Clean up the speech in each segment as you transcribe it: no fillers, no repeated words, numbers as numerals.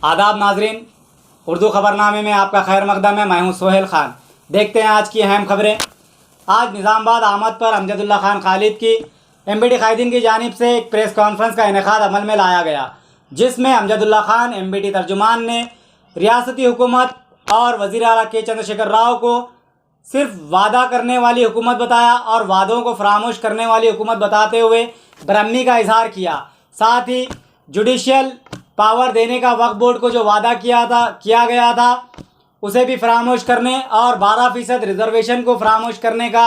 आदाब नाजरीन, उर्दू ख़बरनामे में आपका खैर मकदम है। मैं हूं सोहेल ख़ान। देखते हैं आज की अहम खबरें। आज निज़ामाबाद आमद पर अमजदुल्ला खान खालिद की MBT कायदीन की जानिब से एक प्रेस कॉन्फ्रेंस का इनेकाद अमल में लाया गया, जिसमें अमजदुल्ला खान MBT तर्जुमान ने रियासती हुकूमत और वज़ीर आला के चंद्रशेखर राव को सिर्फ वादा करने वाली हुकूमत बताया और वादों को फरामोश करने वाली हुकूमत बताते हुए ब्रह्मी का इजहार किया। साथ ही जुडिशियल पावर देने का वक्फ बोर्ड को जो वादा किया गया था उसे भी फरामोश करने और 12% रिजर्वेशन को फरामोश करने का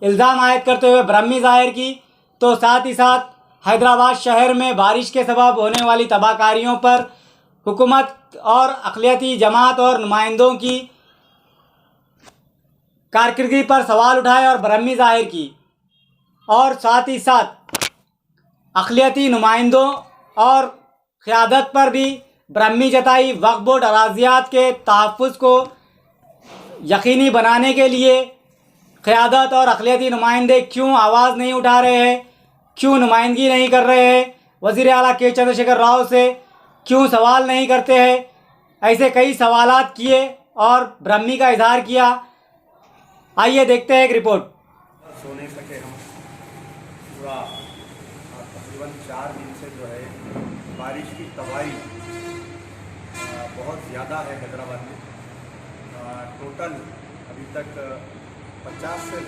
इल्ज़ाम आयद करते हुए ब्रह्मी जाहिर की। तो साथ ही साथ हैदराबाद शहर में बारिश के सबब होने वाली तबाहकारियों पर हुकूमत और अक़लियती जमात और नुमाइंदों की कारकर्दगी पर सवाल उठाए और ब्रह्मी जाहिर की। और साथ ही साथ अक़लियती नुमाइंदों और क़यादत पर भी ब्रह्मी जताई। वक्फ बोर्ड अराज़ियात के तहफ़्फ़ुज़ को यकीनी बनाने के लिए क़यादत और अक़लियती नुमाइंदे क्यों आवाज़ नहीं उठा रहे हैं, क्यों नुमाइंदगी नहीं कर रहे हैं, वज़ीर आला के चंद्रशेखर राव से क्यों सवाल नहीं करते हैं, ऐसे कई सवालात किए और ब्रह्मी का इजहार किया। आइए देखते हैं एक रिपोर्ट। सो नहीं सके हम पूरा तकरीबन 4 दिन से जो है बारिश की तबाही बहुत ज़्यादा है हैदराबाद में। टोटल अभी तक 50 से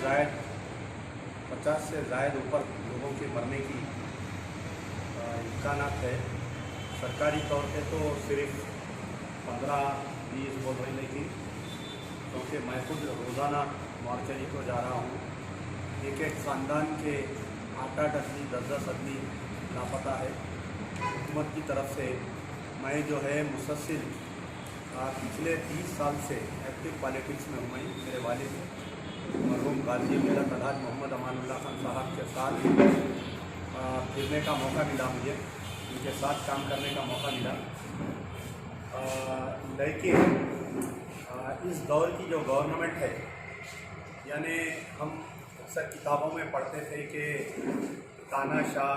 ज़ायद ऊपर लोगों के मरने की इम्कानात है। सरकारी तौर पे तो सिर्फ 15-20 बोल रही, लेकिन क्योंकि मैं खुद रोज़ाना मॉर्चरी को जा रहा हूँ, एक ख़ानदान के 8-8 आदमी 10-10 आदमी लापता है। हुकूमत की तरफ से मैं जो है मुसलसल पिछले 30 साल से एक्टिव पॉलिटिक्स में हूँ। मेरे वालिद मरहूम गाजी मेरा तलहाज मोहम्मद अमानुल्लाह खान साहब के साथ फिरने का मौका मिला, मुझे उनके साथ काम करने का मौका मिला। लेकिन इस दौर की जो गवर्नमेंट है, यानी हम अक्सर किताबों में पढ़ते थे कि तानाशाह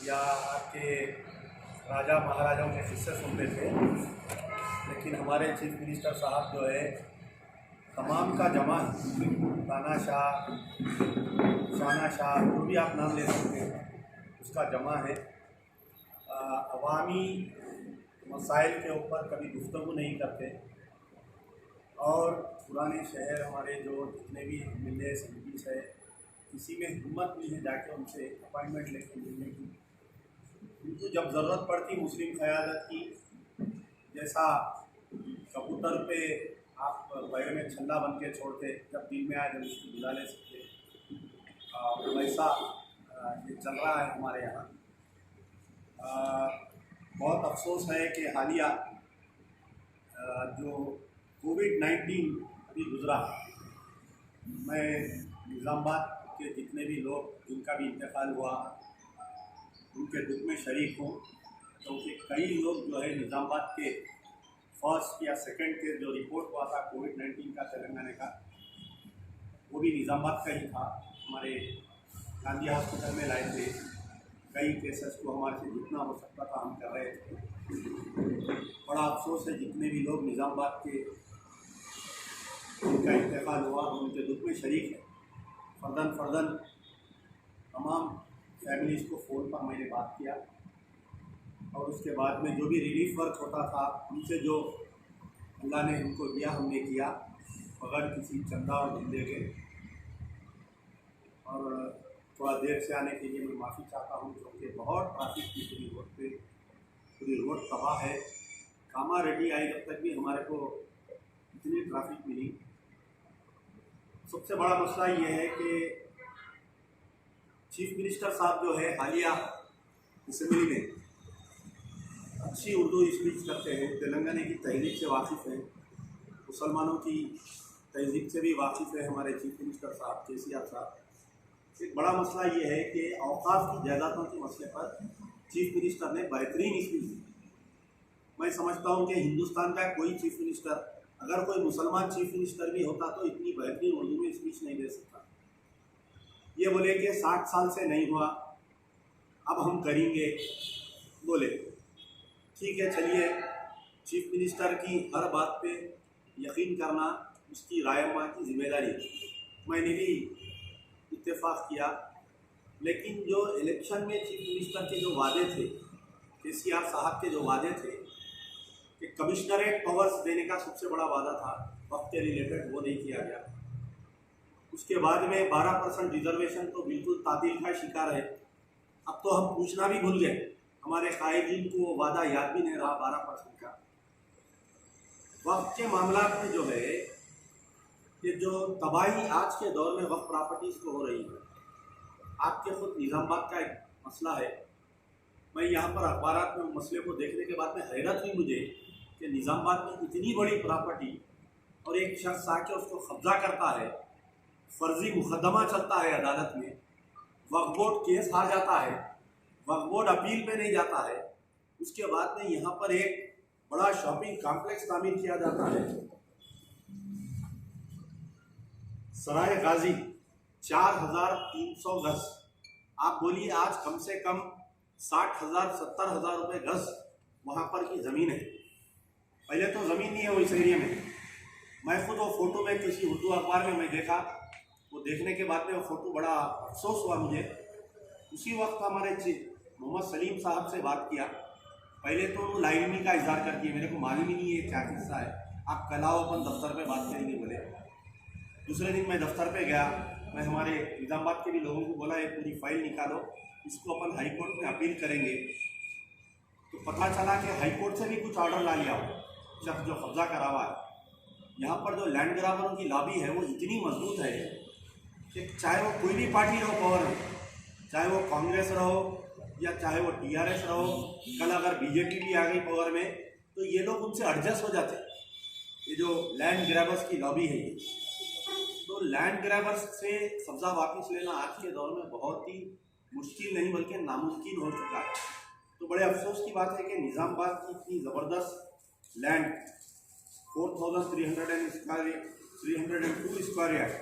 या आपके राजा महाराजाओं के किस्से सुनते थे, लेकिन हमारे चीफ मिनिस्टर साहब जो है तमाम का जमा तानाशाह, शानाशाह, जो भी आप नाम ले सकते हैं, उसका जमा है। अवामी मसाइल के ऊपर कभी गुफ्तगू नहीं करते और पुराने शहर हमारे जो जितने भी MLA MPs है, किसी में हिम्मत नहीं है जाके उनसे अपॉइंटमेंट लेके मिलने की। उनको जब ज़रूरत पड़ती मुस्लिम क़यादत की, जैसा कबूतर पे आप पैर में छल्ला बन के छोड़ते, जब दिल में आए जब उसको बुला ले सकते, वैसा ये चल रहा है हमारे यहाँ। बहुत अफसोस है कि हालिया जो कोविड-19 अभी गुज़रा, मैं निज़ामाबाद के जितने भी लोग जिनका भी इंतकाल हुआ उनके दुख में शरीक हूँ, क्योंकि कई लोग जो है निज़ामाबाद के फर्स्ट या सेकंड के जो रिपोर्ट हुआ था कोविड-19 का तेलंगाना का, वो भी निज़ामाबाद का ही था। हमारे गांधी हॉस्पिटल में लाए थे। कई केसेस को हमारे से जितना हो सकता था हम कर रहे थे। बड़ा अफसोस है जितने भी लोग निज़ामाबाद के जिनका इंतकाल हुआ उनके दुख में शरीक है। फर्दन तमाम फैमिलीज़ को फ़ोन पर मैंने बात किया और उसके बाद में जो भी रिलीफ वर्क होता था उनसे जो अल्लाह ने उनको दिया हमने किया, बगैर किसी चंदा और धंधे के। और थोड़ा देर से आने के लिए मैं माफ़ी चाहता हूँ, क्योंकि बहुत ट्रैफिक की पूरी रोड तबाह है। कामा रेडी आई जब तक भी हमारे को इतनी ट्रैफिक मिली। सबसे बड़ा मसला ये है कि चीफ मिनिस्टर साहब जो है हालिया असेंबली में अच्छी उर्दू स्पीच करते हैं, तेलंगाना की तहजीब से वाकिफ़ हैं, मुसलमानों की तहजीब से भी वाकिफ़ है हमारे चीफ मिनिस्टर साहब KCR साहब। एक बड़ा मसला ये है कि औकाफ की जायदादों के मसले पर चीफ मिनिस्टर ने बेहतरीन स्पीच दी। मैं समझता हूँ कि हिंदुस्तान का कोई चीफ मिनिस्टर, अगर कोई मुसलमान चीफ मिनिस्टर भी होता तो इतनी बेहतरीन उर्दू में स्पीच नहीं दे सकता। ये बोले कि 60 साल से नहीं हुआ, अब हम करेंगे। बोले ठीक है, चलिए चीफ मिनिस्टर की हर बात पे यकीन करना उसकी रायमा की जिम्मेदारी है। मैंने भी इत्तेफाक किया, लेकिन जो इलेक्शन में चीफ मिनिस्टर के जो वादे थे, केसीआर साहब के जो वादे थे कि कमिश्नरेट पावर्स देने का सबसे बड़ा वादा था, वक्त के रिलेटेड वो नहीं किया गया। उसके बाद में 12% रिजर्वेशन तो बिल्कुल तातील का शिकार है। अब तो हम पूछना भी भूल गए, हमारे कायदीन को वो वादा याद भी नहीं रहा 12% का। वक्त के मामला में जो है कि जो तबाही आज के दौर में वक्त प्रॉपर्टीज़ को हो रही है, आपके खुद निज़ामाबाद का एक मसला है। मैं यहाँ पर अखबारात में मसले को देखने के बाद में हैरत हुई मुझे कि निज़ामाबाद में इतनी बड़ी प्रॉपर्टी और एक शख्स आके उसको कब्जा करता है, फर्जी मुकदमा चलता है अदालत में, वक्फ बोर्ड केस हार जाता है, वक्फ बोर्ड अपील पे नहीं जाता है, उसके बाद में यहाँ पर एक बड़ा शॉपिंग कॉम्प्लेक्स तामीर किया जाता है सराय गाजी 4,300 गज। आप बोलिए आज कम से कम 60,000 70,000 रुपये गज वहाँ पर की ज़मीन है। पहले तो ज़मीन नहीं है वो इस एरिया में। मैं खुद वो फ़ोटो में किसी उर्दू अखबार में मैं देखा, वो देखने के बाद में वो फ़ोटो बड़ा अफसोस हुआ मुझे। उसी वक्त हमारे मोहम्मद सलीम साहब से बात किया। पहले तो वो लाइमी का इजहार कर दिए, मेरे को मालूम ही नहीं है क्या किस्सा है, आप कल आओ अपन दफ्तर पे बात करेंगे बोले। दूसरे दिन मैं दफ्तर पे गया, मैं हमारे निज़ामाबाद के भी लोगों को बोला ये पूरी फाइल निकालो, इसको अपन हाई कोर्ट में अपील करेंगे। तो पता चला कि हाई कोर्ट से भी कुछ ऑर्डर ला लिया हो, शख्स जो कब्जा करा हुआ है। यहाँ पर जो लैंड ग्राबरों की लॉबी है वो इतनी मजबूत है कि चाहे वो कोई भी पार्टी रहो पावर में, चाहे वो कांग्रेस रहो या चाहे वो टीआरएस रहो, कल अगर बीजेपी भी आ गई पावर में तो ये लोग उनसे एडजस्ट हो जाते। ये जो लैंड ग्रैबर्स की लॉबी है, ये तो लैंड ग्रैबर्स से कब्जा वापस लेना आज के दौर में बहुत ही मुश्किल नहीं बल्कि नामुमकिन हो चुका है। तो बड़े अफसोस की बात है कि निज़ामाबाद की इतनी ज़बरदस्त लैंड 4,302 स्क्वायर यार्ड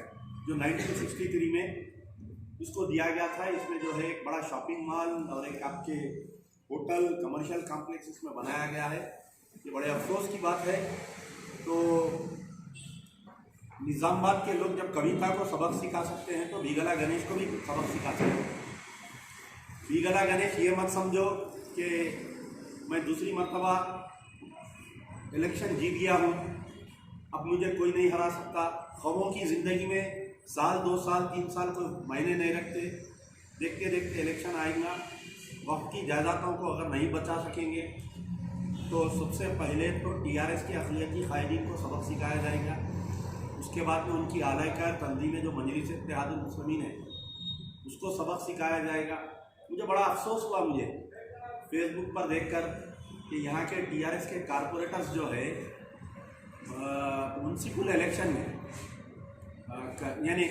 जो 1963 में इसको दिया गया था, इसमें जो है एक बड़ा शॉपिंग मॉल और एक आपके होटल कमर्शियल कॉम्प्लेक्स इसमें बनाया गया है। ये बड़े अफसोस की बात है। तो निज़ामाबाद के लोग जब कविता को सबक सिखा सकते हैं तो बीगला गणेश को भी सबक सिखा सकते हैं। बीगला गणेश ये मत समझो कि मैं दूसरी मर्तबा इलेक्शन जीत गया हूँ, अब मुझे कोई नहीं हरा सकता। ख्वाबों की ज़िंदगी में साल 2 साल 3 साल कोई मायने नहीं रखते। देखते देखते इलेक्शन आएगा, वक्त की जायदादों को अगर नहीं बचा सकेंगे तो सबसे पहले तो टीआरएस की अक़लियती कायदीन को सबक सिखाया जाएगा। उसके बाद में उनकी आलाइका तंजीमें जो मजलिस इत्तेहादुल मुस्लिमीन है उसको सबक सिखाया जाएगा। मुझे बड़ा अफसोस हुआ मुझे फेसबुक पर देखकर कि यहाँ के टीआरएस के कारपोरेटर्स जो है म्यूनसिपल इलेक्शन में यानी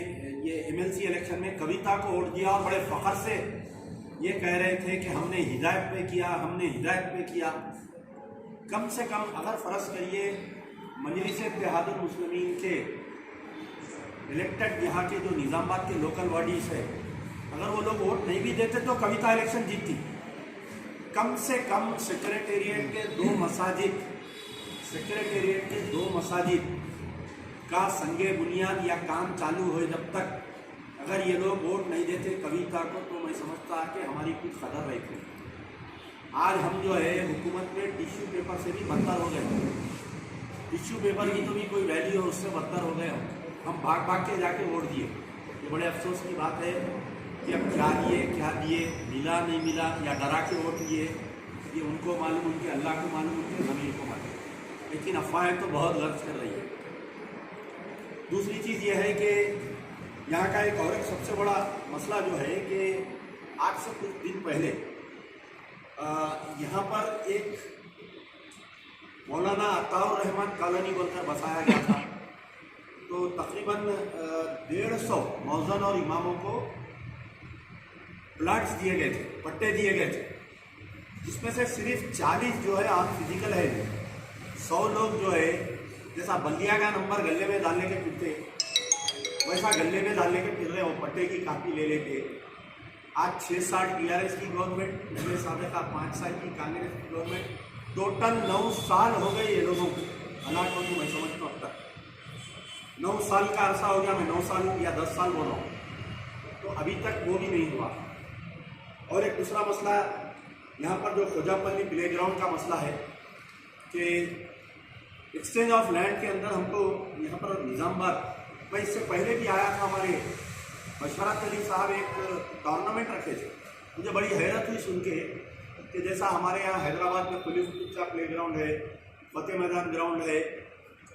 ये एमएलसी इलेक्शन में कविता को वोट दिया और बड़े फ़ख्र से ये कह रहे थे कि हमने हिदायत पे किया, हमने हिदायत पे किया। कम से कम अगर फ़र्ज़ करिए मजलिस इत्तेहादुल मुस्लिमीन के इलेक्टेड यहाँ के जो निज़ामाबाद के लोकल बॉडीज़ है, अगर वो लोग वोट नहीं भी देते तो कविता इलेक्शन जीतती। कम से कम सेक्रेटेरिएट के 2 मसाजिद का संगे बुनियाद या काम चालू हो, जब तक अगर ये लोग वोट नहीं देते कविता को तो मैं समझता कि हमारी कुछ कदर रहती। आज हम जो है हुकूमत में टिश्यू पेपर से भी बदतर हो गए। टिश्यू पेपर की तो भी कोई वैल्यू हो, उससे बदतर हो गए हम भाग भाग के जाके वोट दिए। ये बड़े अफसोस की बात है कि अब क्या दिए, मिला नहीं मिला या डरा के वोट लिए, ये उनको मालूम, उनके अल्लाह को मालूम, उनके ज़मीन को मालूम। लेकिन अफवाहें तो बहुत गर्ज कर रही है। दूसरी चीज़ ये है कि यहाँ का एक और सबसे बड़ा मसला जो है कि आज से कुछ दिन पहले यहाँ पर एक मौलाना अताउर रहमान कॉलोनी बोलकर बसाया गया था। तो तकरीबन 150 मौज़न और इमामों को प्लाट्स दिए गए थे, पट्टे दिए गए थे, जिसमें से सिर्फ 40 जो है आप फिजिकल है। 100 लोग जो है जैसा बल्दिया का नंबर गले में डालने के फिरते वैसा गले में डालने के फिर रहे हो, पट्टे की कापी ले लेके। आज 6 साल टीआरएस की गवर्नमेंट, पिछले साल का 5 साल की कांग्रेस की गवर्नमेंट, टोटल 9 साल हो गए ये लोगों को अलाट होने, मैं समझता हूँ अब तक 9 साल का अरसा हो गया, मैं 9 साल या 10 साल बोल रहा हूँ, तो अभी तक वो भी नहीं हुआ। और एक दूसरा मसला यहाँ पर जो खोजापल्ली प्ले ग्राउंड का मसला है कि एक्सचेंज ऑफ लैंड के अंदर हमको यहाँ पर निज़ामबाद, मैं इससे पहले भी आया था, हमारे मशवरत अली साहब एक टूर्नामेंट रखे थे, मुझे बड़ी हैरत हुई सुन के कि जैसा हमारे यहाँ हैदराबाद में पुलिस का प्ले ग्राउंड है, फतेह मैदान ग्राउंड है,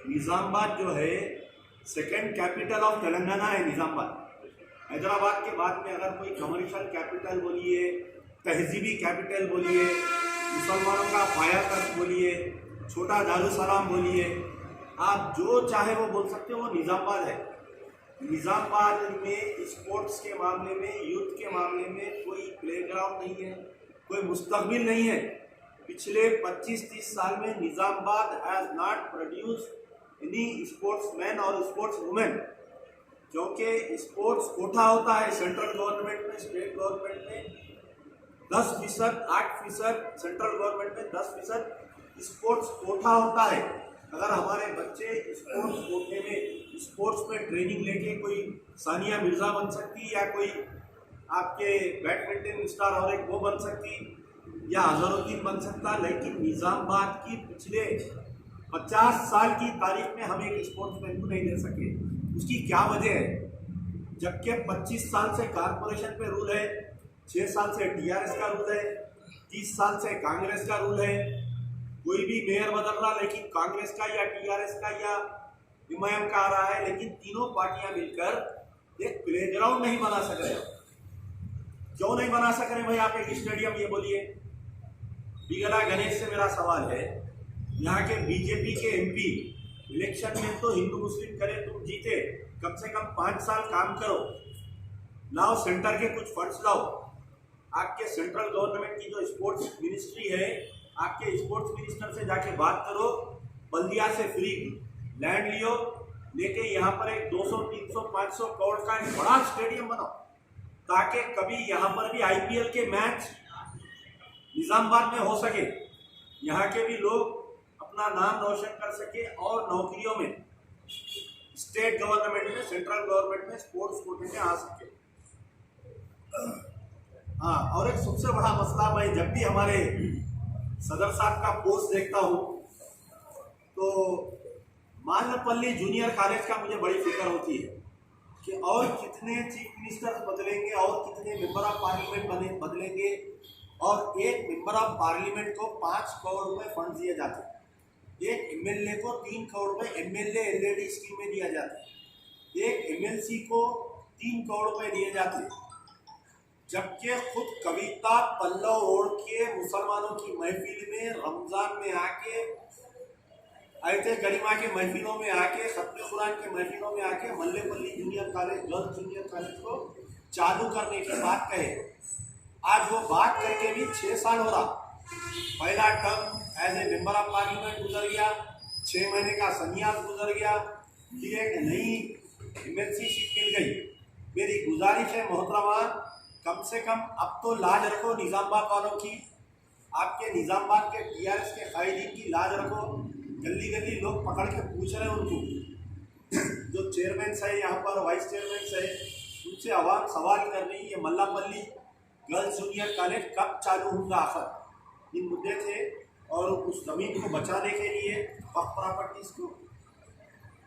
निज़ामबाद जो है सेकंड कैपिटल ऑफ तेलंगाना है निज़ामबाद। हैदराबाद के बाद में अगर कोई कमर्शियल कैपिटल बोलिए, तहजीबी कैपिटल बोलिए, मुसलमानों का फायाकत बोलिए, छोटा दारुसलाम बोलिए, आप जो चाहे वो बोल सकते हो, वो निज़ामबाद है। निज़ामबाद में स्पोर्ट्स के मामले में, यूथ के मामले में कोई प्लेग्राउंड नहीं है, कोई मुस्तकबिल नहीं है। पिछले 25-30 साल में Nizamabad has not produce any sportsman और स्पोर्ट्स वुमेन, क्योंकि स्पोर्ट्स कोटा होता है सेंट्रल गवर्नमेंट में, स्टेट गवर्नमेंट में 10%, 8%, सेंट्रल गवर्नमेंट में 10% स्पोर्ट्स कोटा होता है। अगर हमारे बच्चे स्पोर्ट्स कोटे में स्पोर्ट्स में ट्रेनिंग लेके कोई सानिया मिर्ज़ा बन सकती, या कोई आपके बैडमिंटन स्टार और एक वो बन सकती, या अजहरुद्दीन बन सकता, लेकिन निज़ामबाद की पिछले 50 साल की तारीख में हम एक स्पोर्ट्समैन को नहीं ले सके। उसकी क्या वजह है? जबकि 25 साल से कॉरपोरेशन पे रूल है, 6 साल से टीआरएस का रूल है, 30 साल से कांग्रेस का रूल है। कोई भी मेयर बदल रहा, लेकिन कांग्रेस का या टीआरएस का या एमआईएम का आ रहा है, लेकिन तीनों पार्टियां मिलकर एक प्लेग्राउंड नहीं बना सक रहे। क्यों नहीं बना सक रहे भाई? आप एक स्टेडियम ये बोलिए। बिगला गणेश से मेरा सवाल है, यहाँ के बीजेपी के एमपी इलेक्शन में तो हिंदू मुस्लिम करे, तुम जीते, कम से कम 5 साल काम करो, लाओ सेंटर के कुछ फंड्स लाओ। आपके सेंट्रल गवर्नमेंट की जो स्पोर्ट्स मिनिस्ट्री है, आपके स्पोर्ट्स मिनिस्टर से जाके बात करो, बल्दिया से फ्री लैंड लियो, लेके यहाँ पर एक 200, 300, 500 करोड़ का एक बड़ा स्टेडियम बनाओ, ताकि कभी यहाँ पर भी आईपीएल के मैच निज़ामबाद में हो सके, यहाँ के भी लोग अपना नाम रोशन कर सके और नौकरियों में स्टेट गवर्नमेंट में, सेंट्रल गवर्नमेंट में स्पोर्ट्स कोटे में आ सके। हाँ, और एक सबसे बड़ा मसला, मैं जब भी हमारे सदर साहब का पोस्ट देखता हूँ तो मालपल्ली जूनियर कॉलेज का मुझे बड़ी फिक्र होती है कि और कितने चीफ मिनिस्टर बदलेंगे और कितने मेंबर ऑफ पार्लियामेंट बदलेंगे, और एक मेंबर ऑफ पार्लियामेंट को 5 करोड़ रुपए फंड दिए जाते हैं, एक एमएलए को 3 करोड़ रुपए एमएलए एलईडी स्कीम में दिया जाता है, एक एमएलसी को 3 करोड़ रुपए दिए जाते हैं, जबकि खुद कविता पल्लव ओढ़ के मुसलमानों की महफिल में, रमजान में आके, आयते करीमा के महफिलों में आके, खत्म कुरान के महफिलों में आके Mallepally junior college, girls junior college को चालू करने की बात कहे। आज वो बात करके भी 6 साल हो रहा। पहला term as a member of parliament गुजर गया, 6 महीने का संन्यास गुजर गया, फिर एक नई एमएलसी सीट मिल गई। मेरी गुजारिश है मोहतरमा, कम से कम अब तो लाज रखो निज़ामबाद वालों की, आपके निज़ामबाद के टीआरएस के कायदीन की लाज रखो। गली गली लोग पकड़ के पूछ रहे हैं उनको, जो चेयरमैन है यहाँ पर, वाइस चेयरमैन है, उनसे आवाम सवाल कर रही है मल्लापल्ली गर्ल्स जूनियर कॉलेज कब चालू होगा आखिर। इन मुद्दे थे, और उस ज़मीन को बचाने के लिए वक्फ प्रॉपर्टीज़ को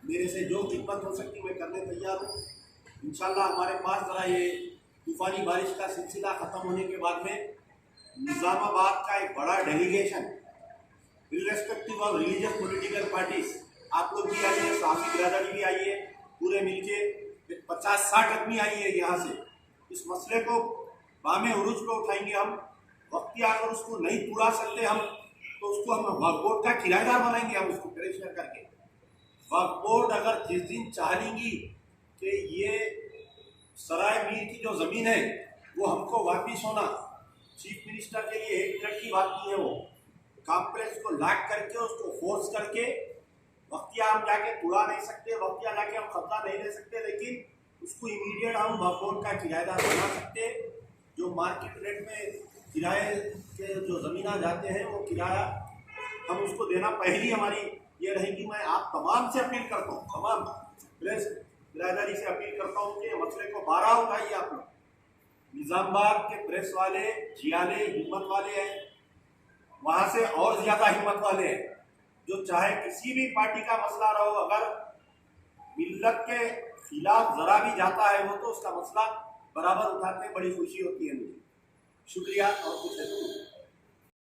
मेरे से जो खिदमत हो सकती मैं करने तैयार हूँ। इंशाल्लाह हमारे पास ज़रा ये तूफ़ानी बारिश का सिलसिला ख़त्म होने के बाद में निज़ामाबाद का एक बड़ा delegation, irrespective of religious political parties, आप लोग भी आइए, साफ़ी बिरादरी भी आइए, पूरे मिलके 50-60 आदमी आइए यहाँ से, इस मसले को बामे उरूज पे उठाएंगे हम। वक्ती अगर उसको नहीं पूरा सकते हम, तो उसको हम वक्फ बोर्ड का किराएदार बनाएंगे, हम उसको परेशान करके। वक्फ बोर्ड अगर जिस दिन चाहेंगी कि ये सराय मीर की जो ज़मीन है वो हमको वापिस होना, चीफ मिनिस्टर के लिए 1 मिनट की बात नहीं है, वो कॉम्प्लेक्स को लॉक करके उसको फोर्स करके वक्तिया हम जाके तोड़ा नहीं सकते, वक्तिया जाके हम कब्जा नहीं ले सकते, लेकिन उसको इमीडिएट हम वक्फ बोर्ड का किराएदार बना सकते। जो मार्केट रेट में किराए के जो ज़मीना जाते हैं वो किराया हम उसको देना। पहली हमारी ये रहेगी, मैं आप तमाम से अपील करता हूँ, तमाम प्रेस बिरादरी से अपील करता हूँ कि मसले को 12 उठाइए आप लोग। निज़ामबाद के प्रेस वाले जियाले हिम्मत वाले हैं, वहाँ से और ज़्यादा हिम्मत वाले हैं, जो चाहे किसी भी पार्टी का मसला रहो, अगर मिल्लत के खिलाफ ज़रा भी जाता है वो, तो उसका मसला बराबर उठाते हैं। बड़ी खुशी होती है मुझे। शुक्रिया। और कुछ है तो